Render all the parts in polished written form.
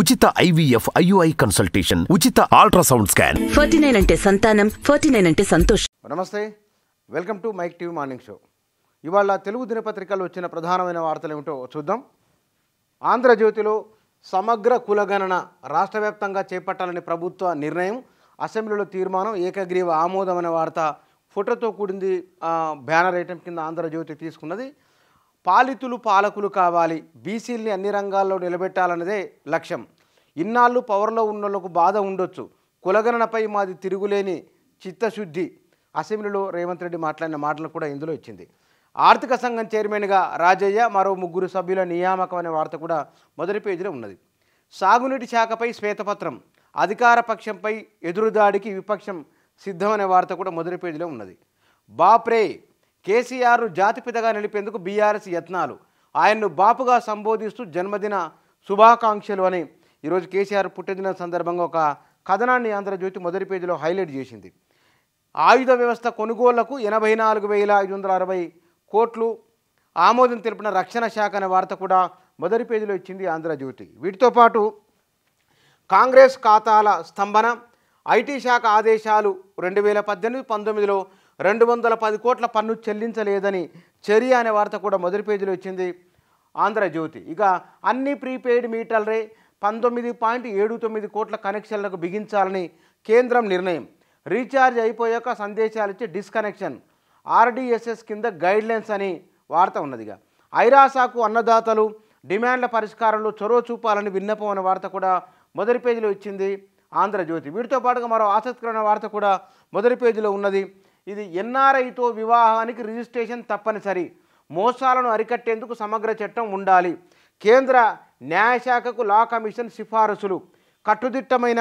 ఉచిత IVF IUI consultation, ఉచిత ultrasound scan. 49 అంటే సంతానం, 49 అంటే సంతోషం. నమస్తే, welcome to Mic TV morning show. ఇవాళ తెలుగు దినపత్రికల్లో వచ్చిన ప్రధానమైన వార్తలు ఏమిటో చూద్దాం. ఆంధ్రజ్యోతిలో సమగ్ర కులగణన రాష్ట్ర వ్యాప్తంగా చేపట్టాలని ప్రభుత్వ నిర్ణయం, అసెంబ్లీలో తీర్మానం, ఏకగ్రీవ ఆమోదం అనే వార్త ఫోటోతో కూడింది. బ్యానర్ ఐటమ్ కింద ఆంధ్రజ్యోతి తీసుకున్నది. పాలితులు పాలకులు కావాలి, బీసీల్ని అన్ని రంగాల్లో నిలబెట్టాలన్నదే లక్ష్యం. ఇన్నాళ్ళు పవర్లో ఉన్నోళ్లకు బాధ ఉండొచ్చు, కులగణనపై మాది తిరుగులేని చిత్తశుద్ధి. అసెంబ్లీలో రేవంత్ రెడ్డి మాట్లాడిన మాటలు కూడా ఇందులో ఇచ్చింది. ఆర్థిక సంఘం చైర్మన్గా రాజయ్య, మరో 3 సభ్యుల నియామకం అనే వార్త కూడా మొదటి పేజీలో ఉన్నది. సాగునీటి శాఖపై శ్వేతపత్రం, అధికార పక్షంపై ఎదురుదాడికి విపక్షం సిద్ధమనే వార్త కూడా మొదటి పేజీలో ఉన్నది. బాప్రే, కేసీఆర్ను జాతిపితగా నిలిపేందుకు బీఆర్ఎస్ యత్నాలు, ఆయన్ను బాపుగా సంబోధిస్తూ జన్మదిన శుభాకాంక్షలు అని ఈరోజు కేసీఆర్ పుట్టినదిన సందర్భంగా ఒక కథనాన్ని ఆంధ్రజ్యోతి మొదటి పేజీలో హైలైట్ చేసింది. ఆయుధ వ్యవస్థ కొనుగోళ్లకు 84,560 కోట్లు ఆమోదం తెలిపిన రక్షణ శాఖ అనే వార్త కూడా మొదటి పేజీలో ఇచ్చింది ఆంధ్రజ్యోతి. వీటితో పాటు కాంగ్రెస్ ఖాతాల స్తంభన, ఐటీ శాఖ ఆదేశాలు 2018-19లో 210 కోట్ల పన్ను చెల్లించలేదని చర్య అనే వార్త కూడా మొదటి పేజీలో ఇచ్చింది ఆంధ్రజ్యోతి. ఇక అన్ని ప్రీపెయిడ్ మీటర్లే 19.79 కోట్ల కనెక్షన్లకు బిగించాలని కేంద్రం నిర్ణయం. రీఛార్జ్ అయిపోయాక సందేశాలు ఇచ్చే డిస్కనెక్షన్ RDSS కింద గైడ్లైన్స్ అని వార్త ఉన్నదిగా. ఐరాసాకు అన్నదాతలు డిమాండ్ల పరిష్కారంలో చొరవ చూపాలని విన్నపం అనే వార్త కూడా మొదటి పేజీలో ఇచ్చింది ఆంధ్రజ్యోతి. వీటితో పాటుగా మరో ఆసక్తికరమైన వార్త కూడా మొదటి పేజీలో ఉన్నది. ఇది NRIతో వివాహానికి రిజిస్ట్రేషన్ తప్పనిసరి, మోసాలను అరికట్టేందుకు సమగ్ర చట్టం ఉండాలి, కేంద్ర న్యాయశాఖకు లా కమిషన్ సిఫారసులు, కట్టుదిట్టమైన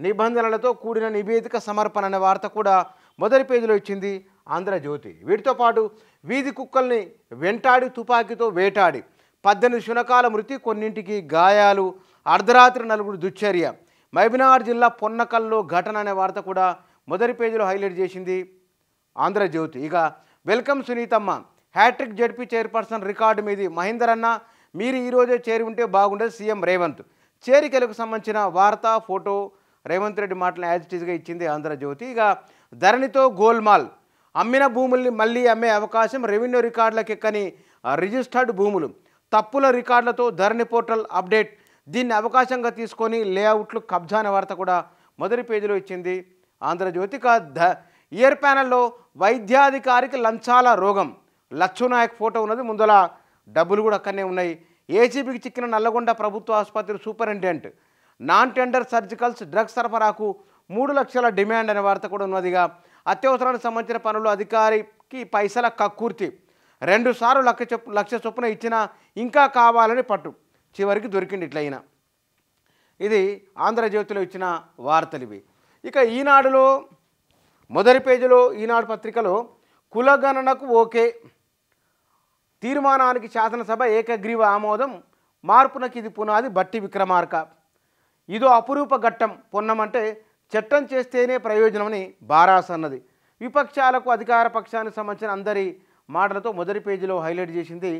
నిబంధనలతో కూడిన నివేదిక సమర్పణ అనే వార్త కూడా మొదటి పేజీలో ఇచ్చింది ఆంధ్రజ్యోతి. వీటితో పాటు వీధి కుక్కల్ని వెంటాడి తుపాకీతో వేటాడి 18 శునకాల మృతి, కొన్నింటికి గాయాలు, అర్ధరాత్రి 4 దుశ్చర్య, మహబూబ్నగర్ జిల్లా పొన్నకల్లో ఘటన అనే వార్త కూడా మొదటి పేజీలో హైలైట్ చేసింది ఆంధ్రజ్యోతి. ఇక వెల్కమ్ సునీతమ్మ, హ్యాట్రిక్ జడ్పీ చైర్పర్సన్ రికార్డు మీది, మహేందర్ అన్న మీరు ఈరోజే చేరి ఉంటే బాగుండేది సీఎం రేవంత్. చేరికలకు సంబంధించిన వార్త, ఫోటో రేవంత్ రెడ్డి మాటలను యాజ్ ఇట్ ఈజ్గా ఇచ్చింది ఆంధ్రజ్యోతి. ఇక ధరణితో గోల్మాల్, అమ్మిన భూముల్ని మళ్ళీ అమ్మే అవకాశం, రెవెన్యూ రికార్డులకు ఎక్కని రిజిస్టర్డ్ భూములు, తప్పుల రికార్డులతో ధరణి పోర్టల్ అప్డేట్, దీన్ని అవకాశంగా తీసుకొని లేఅవుట్లు కబ్జా అనే వార్త కూడా మొదటి పేజీలో ఇచ్చింది ఆంధ్రజ్యోతి. ఇయర్ ప్యానెల్లో వైద్యాధికారికి లంచాల రోగం, లచ్చునాయక్ ఫోటో ఉన్నది, ముందల డబ్బులు కూడా అక్కడనే ఉన్నాయి. ఏసీబీకి చిక్కిన నల్లగొండ ప్రభుత్వ ఆసుపత్రి superintendent, non tender surgicals drugs సరఫరాకు 3 లక్షల డిమాండ్ అనే వార్త కూడా ఉన్నదిగా. అత్యవసరానికి సంబంధించిన పనులు అధికారికి పైసల కక్కుర్తి, 2 సార్లు లక్ష చొప్పున ఇచ్చినా ఇంకా కావాలని పట్టు, చివరికి దొరికింది ఇట్లయినా. ఇది ఆంధ్రజ్యోతిలో ఇచ్చిన వార్తలు ఇవి. ఇక ఈనాడులో మొదటి పేజీలో ఈనాడు పత్రికలో కులగణనకు ఓకే, తీర్మానానికి శాసనసభ ఏకగ్రీవ ఆమోదం, మార్పునకి ఇది పునాది బట్టి విక్రమార్క, ఇదో అపురూప ఘట్టం పొన్నమంటే చట్టం చేస్తేనే ప్రయోజనమని బారాస్ అన్నది. విపక్షాలకు అధికార పక్షానికి సంబంధించిన అందరి మాటలతో మొదటి పేజీలో హైలైట్ చేసింది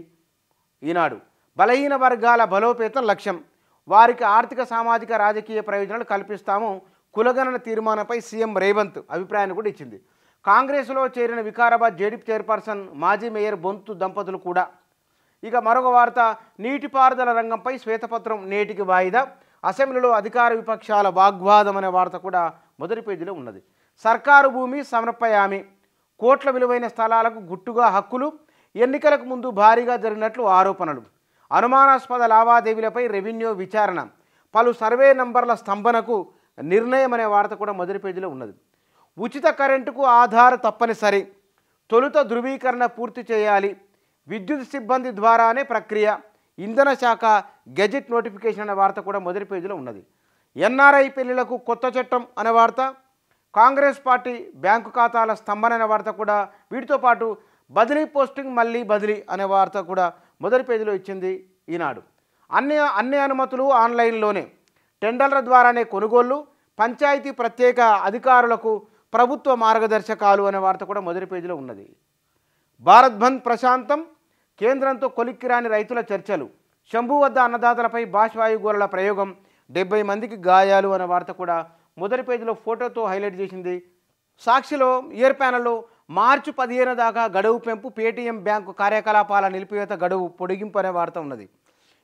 ఈనాడు. బలహీన వర్గాల బలోపేతం లక్ష్యం, వారికి ఆర్థిక సామాజిక రాజకీయ ప్రయోజనాలు కల్పిస్తాము, కులగణన తీర్మానంపై సీఎం రేవంత్ అభిప్రాయాన్ని కూడా ఇచ్చింది. కాంగ్రెస్లో చేరిన వికారాబాద్ జేడీపీ చైర్పర్సన్ మాజీ మేయర్ బొంతు దంపతులు కూడా. ఇక మరొక వార్త, నీటిపారుదల రంగంపై శ్వేతపత్రం నేటికి వాయిదా, అసెంబ్లీలో అధికార విపక్షాల వాగ్వాదం అనే వార్త కూడా మొదటి పేజీలో ఉన్నది. సర్కారు భూమి సమర్పయామి, కోట్ల విలువైన స్థలాలకు గుట్టుగా హక్కులు, ఎన్నికలకు ముందు భారీగా జరిగినట్లు ఆరోపణలు, అనుమానాస్పద లావాదేవీలపై రెవెన్యూ విచారణ, పలు సర్వే నంబర్ల స్తంభనకు నిర్ణయం అనే వార్త కూడా మొదటి పేజీలో ఉన్నది. ఉచిత కరెంటుకు ఆధార్ తప్పనిసరి, తొలుత ధృవీకరణ పూర్తి చేయాలి, విద్యుత్ సిబ్బంది ద్వారానే ప్రక్రియ, ఇంధన శాఖ గెజెట్ నోటిఫికేషన్ అనే వార్త కూడా మొదటి పేజీలో ఉన్నది. NRI పెళ్లిలకు కొత్త చట్టం అనే వార్త, కాంగ్రెస్ పార్టీ బ్యాంకు ఖాతాల స్తంభన అనే వార్త కూడా. వీటితో పాటు బదిలీ పోస్టింగ్ మళ్ళీ బదిలీ అనే వార్త కూడా మొదటి పేజీలో ఇచ్చింది ఈనాడు. అన్ని అనుమతులు ఆన్లైన్లోనే, టెండర్ల ద్వారానే కొనుగోళ్లు, పంచాయతీ ప్రత్యేక అధికారులకు ప్రభుత్వ మార్గదర్శకాలు అనే వార్త కూడా మొదటి పేజీలో ఉన్నది. భారత్ బంద్ ప్రశాంతం, కేంద్రంతో కొలిక్కిరాని రైతుల చర్చలు, శంభు వద్ద అన్నదాతలపై బాష్వాయుగోళల ప్రయోగం, 70 మందికి గాయాలు అనే వార్త కూడా మొదటి పేజీలో ఫోటోతో హైలైట్ చేసింది. సాక్షిలో ఇయర్ ప్యానెల్లో మార్చి 15 దాకా గడువు పెంపు, పేటీఎం బ్యాంకు కార్యకలాపాల నిలిపివేత గడువు పొడిగింపు అనే వార్త ఉన్నది.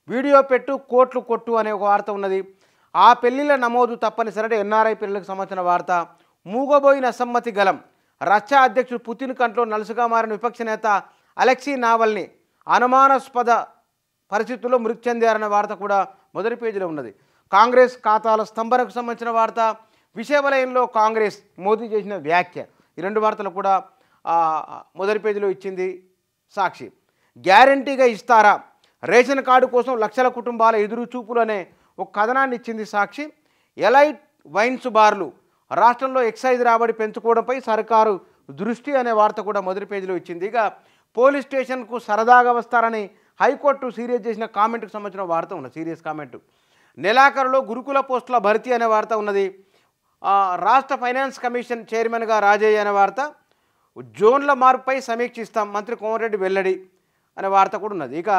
వీడియో పెట్టు కోట్లు కొట్టు అనే ఒక వార్త ఉన్నది. ఆ పెళ్లిళ్ల నమోదు తప్పనిసరి ఎన్ఆర్ఐ పెళ్లికి సంబంధించిన వార్త. మూగబోయిన అసమ్మతి గలం, రష్యా అధ్యక్షుడు పుతిన్ కంట్లో నలుసుగా మారిన విపక్ష నేత అలెక్సీ నావల్నీ అనుమానాస్పద పరిస్థితుల్లో మృతి చెందారనే వార్త కూడా మొదటి పేజీలో ఉన్నది. కాంగ్రెస్ ఖాతాల స్తంభనకు సంబంధించిన వార్త. విషయవలయంలో కాంగ్రెస్ మోదీ చేసిన వ్యాఖ్య. ఈ రెండు వార్తలు కూడా మొదటి పేజీలో ఇచ్చింది సాక్షి. గ్యారంటీగా ఇస్తారా, రేషన్ కార్డు కోసం లక్షల కుటుంబాల ఎదురు చూపులు అనే ఒక కథనాన్ని ఇచ్చింది సాక్షి. ఎలైట్ వైన్స్ బార్లు రాష్ట్రంలో ఎక్సైజ్ రాబడి పెంచుకోవడంపై సర్కారు దృష్టి అనే వార్త కూడా మొదటి పేజీలో ఇచ్చింది. ఇక పోలీస్ స్టేషన్కు సరదాగా వస్తారని హైకోర్టు సీరియస్ చేసిన కామెంట్కి సంబంధించిన వార్త ఉన్నది. సీరియస్ కామెంటు. నెలాఖరులో గురుకుల పోస్టుల భర్తీ అనే వార్త ఉన్నది. రాష్ట్ర ఫైనాన్స్ కమిషన్ చైర్మన్గా రాజయ్య అనే వార్త. జోన్ల మార్పుపై సమీక్షిస్తాం మంత్రి కోమటిరెడ్డి వెల్లడి అనే వార్త కూడా ఉన్నది. ఇక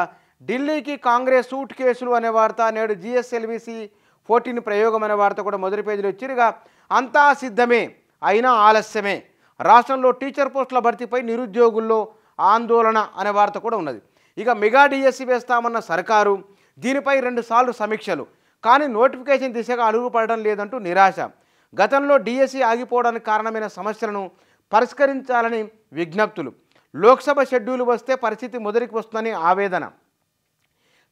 ఢిల్లీకి కాంగ్రెస్ సూట్ కేసులు అనే వార్త. నేడు జిఎస్ఎల్విసి 14 ప్రయోగం అనే వార్త కూడా మొదటి పేజీలో ఇచ్చారు. ఇక అంతా సిద్ధమే అయినా ఆలస్యమే, రాష్ట్రంలో టీచర్ పోస్టుల భర్తీపై నిరుద్యోగుల్లో ఆందోళన అనే వార్త కూడా ఉన్నది. ఇక మెగా డిఎస్సి వేస్తామన్న సర్కారు, దీనిపై 2 సార్లు సమీక్షలు, కానీ నోటిఫికేషన్ దిశగా అడుగుపడడం లేదంటూ నిరాశ. గతంలో డిఎస్సి ఆగిపోవడానికి కారణమైన సమస్యలను పరిష్కరించాలని విజ్ఞప్తులు. లోక్సభ షెడ్యూల్ వస్తే పరిస్థితి మొదటికి వస్తుందని ఆవేదన.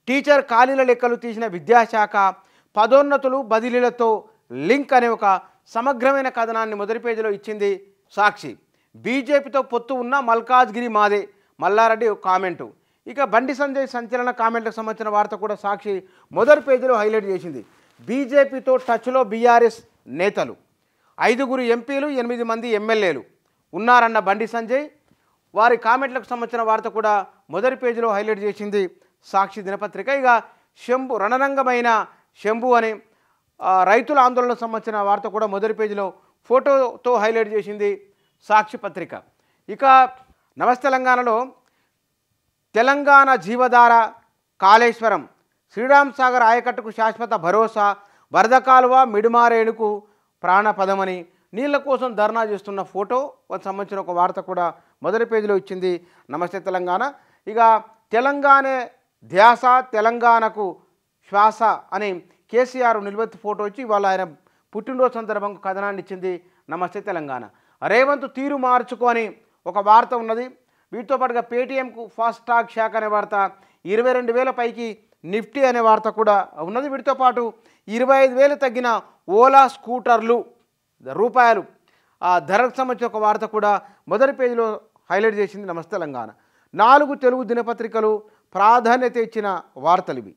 టీచర్ ఖాళీల లెక్కలు తీసిన విద్యాశాఖ, పదోన్నతులు బదిలీలతో లింక్ అనే ఒక సమగ్రమైన కథనాన్ని మొదటి పేజీలో ఇచ్చింది సాక్షి. బీజేపీతో పొత్తు ఉన్న మల్కాజ్గిరి మాదే, మల్లారెడ్డి కామెంటు. ఇక బండి సంజయ్ సంచలన కామెంట్లకు సంబంధించిన వార్త కూడా సాక్షి మొదటి పేజీలో హైలైట్ చేసింది. బీజేపీతో టచ్లో బీఆర్ఎస్ నేతలు, 5 ఎంపీలు 8 మంది ఎమ్మెల్యేలు ఉన్నారన్న బండి సంజయ్. వారి కామెంట్లకు సంబంధించిన వార్త కూడా మొదటి పేజీలో హైలైట్ చేసింది సాక్షి దినపత్రిక. ఇక శంభు రణరంగమైన శంభు అని రైతుల ఆందోళనకు సంబంధించిన వార్త కూడా మొదటి పేజీలో ఫోటోతో హైలైట్ చేసింది సాక్షి పత్రిక. ఇక నమస్తే తెలంగాణలో తెలంగాణ జీవధార, కాళేశ్వరం, శ్రీరామ్ సాగర్ ఆయకట్టుకు శాశ్వత భరోసా, వరద కాలువ మిడిమారేణుకు ప్రాణపదమని నీళ్ల కోసం ధర్నా చేస్తున్న ఫోటో సంబంధించిన ఒక వార్త కూడా మొదటి పేజీలో ఇచ్చింది నమస్తే తెలంగాణ. ఇక తెలంగాణ ధ్యాస, తెలంగాణకు శ్వాస అని కేసీఆర్ నిలువెత్తు ఫోటో ఇచ్చి ఇవాళ ఆయన పుట్టినరోజు సందర్భంగా కథనాన్ని ఇచ్చింది నమస్తే తెలంగాణ. రేవంత్ తీరు మార్చుకొని ఒక వార్త ఉన్నది. వీటితో పాటుగా పేటీఎంకు ఫాస్టాగ్ శాఖ అనే వార్త, 22,000 పైకి నిఫ్టీ అనే వార్త కూడా ఉన్నది. వీటితో పాటు 25,000 తగ్గిన ఓలా స్కూటర్లు రూపాయలు ధరకు సంబంధించిన ఒక వార్త కూడా మొదటి పేజీలో హైలైట్ చేసింది నమస్తే తెలంగాణ. 4 తెలుగు దినపత్రికలు ప్రాధాన్యత ఇచ్చిన వార్తలు ఇవి.